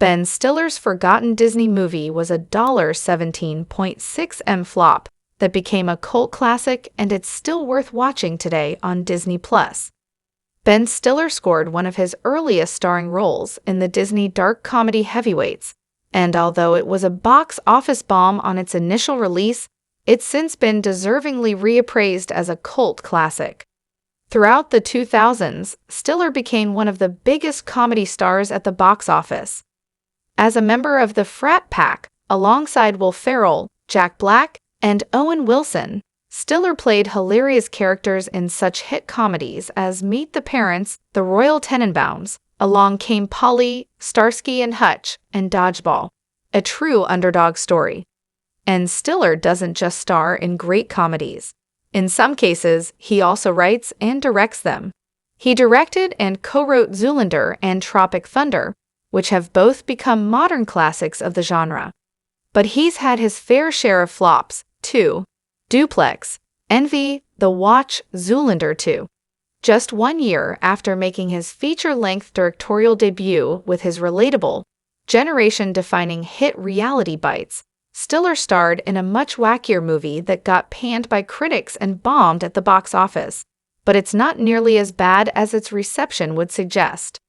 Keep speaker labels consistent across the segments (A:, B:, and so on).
A: Ben Stiller's forgotten Disney movie was a $17.6 million flop that became a cult classic, and it's still worth watching today on Disney+. Ben Stiller scored one of his earliest starring roles in the Disney dark comedy Heavyweights, and although it was a box office bomb on its initial release, it's since been deservingly reappraised as a cult classic. Throughout the 2000s, Stiller became one of the biggest comedy stars at the box office. As a member of the Frat Pack, alongside Will Ferrell, Jack Black, and Owen Wilson, Stiller played hilarious characters in such hit comedies as Meet the Parents, The Royal Tenenbaums, Along Came Polly, Starsky and Hutch, and Dodgeball, a true underdog story. And Stiller doesn't just star in great comedies. In some cases, he also writes and directs them. He directed and co-wrote Zoolander and Tropic Thunder, which have both become modern classics of the genre. But he's had his fair share of flops, too. Duplex, Envy, The Watch, Zoolander 2. Just 1 year after making his feature-length directorial debut with his relatable, generation-defining hit Reality Bites, Stiller starred in a much wackier movie that got panned by critics and bombed at the box office. But it's not nearly as bad as its reception would suggest.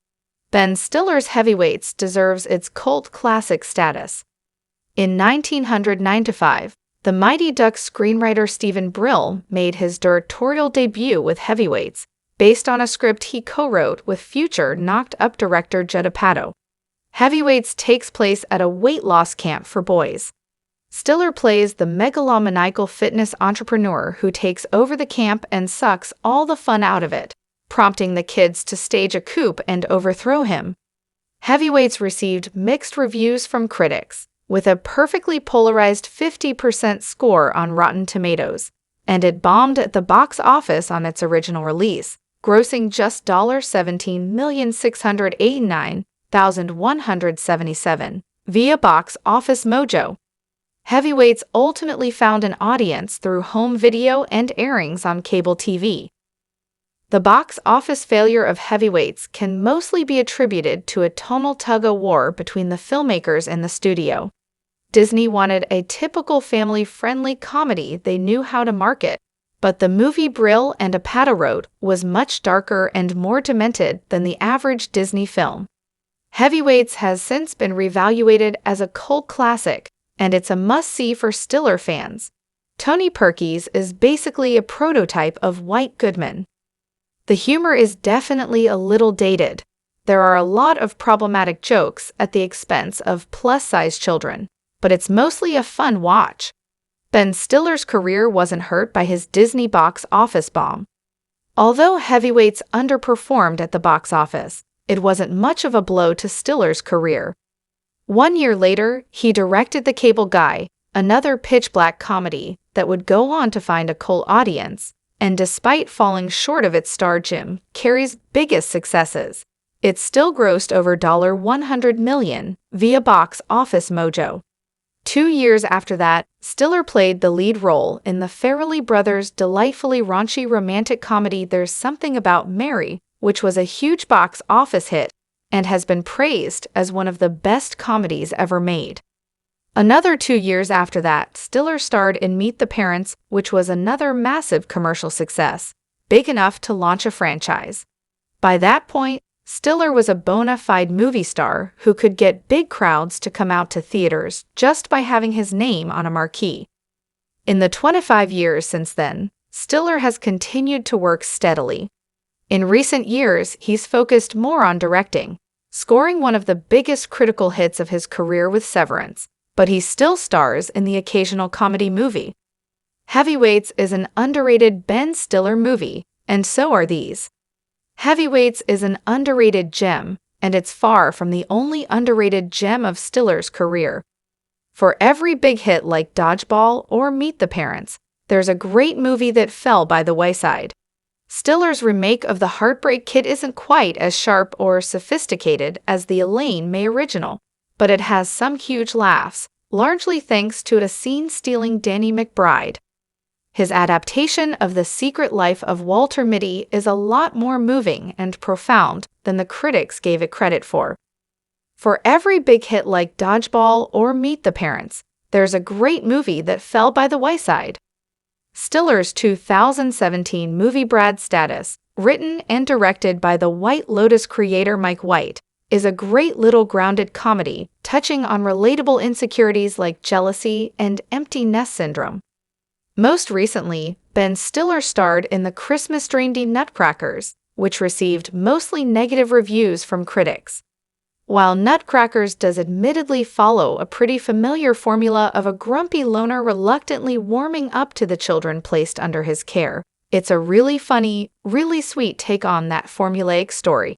A: Ben Stiller's Heavyweights deserves its cult classic status. In 1995, the Mighty Ducks screenwriter Steven Brill made his directorial debut with Heavyweights, based on a script he co-wrote with future Knocked Up director Judd Apatow. Heavyweights takes place at a weight loss camp for boys. Stiller plays the megalomaniacal fitness entrepreneur who takes over the camp and sucks all the fun out of it, prompting the kids to stage a coup and overthrow him. Heavyweights received mixed reviews from critics, with a perfectly polarized 50% score on Rotten Tomatoes, and it bombed at the box office on its original release, grossing just $17,689,177 via Box Office Mojo. Heavyweights ultimately found an audience through home video and airings on cable TV. The box office failure of Heavyweights can mostly be attributed to a tonal tug-of-war between the filmmakers and the studio. Disney wanted a typical family-friendly comedy they knew how to market, but the movie Brill and Apatow wrote was much darker and more demented than the average Disney film. Heavyweights has since been reevaluated as a cult classic, and it's a must-see for Stiller fans. Tony Perkis is basically a prototype of White Goodman. The humor is definitely a little dated. There are a lot of problematic jokes at the expense of plus-size children, but it's mostly a fun watch. Ben Stiller's career wasn't hurt by his Disney box office bomb. Although Heavyweights underperformed at the box office, it wasn't much of a blow to Stiller's career. 1 year later, he directed The Cable Guy, another pitch-black comedy that would go on to find a cult audience, and despite falling short of its star Jim Carrey's biggest successes, it still grossed over $100 million via Box Office Mojo. 2 years after that, Stiller played the lead role in the Farrelly Brothers' delightfully raunchy romantic comedy There's Something About Mary, which was a huge box office hit and has been praised as one of the best comedies ever made. Another 2 years after that, Stiller starred in Meet the Parents, which was another massive commercial success, big enough to launch a franchise. By that point, Stiller was a bona fide movie star who could get big crowds to come out to theaters just by having his name on a marquee. In the 25 years since then, Stiller has continued to work steadily. In recent years, he's focused more on directing, scoring one of the biggest critical hits of his career with Severance, but he still stars in the occasional comedy movie. Heavyweights is an underrated Ben Stiller movie, and so are these. Heavyweights is an underrated gem, and it's far from the only underrated gem of Stiller's career. For every big hit like Dodgeball or Meet the Parents, there's a great movie that fell by the wayside. Stiller's remake of The Heartbreak Kid isn't quite as sharp or sophisticated as the Elaine May original, but it has some huge laughs, largely thanks to a scene-stealing Danny McBride. His adaptation of The Secret Life of Walter Mitty is a lot more moving and profound than the critics gave it credit for. For every big hit like Dodgeball or Meet the Parents, there's a great movie that fell by the wayside. Stiller's 2017 movie Brad Status, written and directed by the White Lotus creator Mike White, is a great little grounded comedy touching on relatable insecurities like jealousy and empty nest syndrome. Most recently, Ben Stiller starred in the Christmas-themed Nutcrackers, which received mostly negative reviews from critics. While Nutcrackers does admittedly follow a pretty familiar formula of a grumpy loner reluctantly warming up to the children placed under his care, it's a really funny, really sweet take on that formulaic story.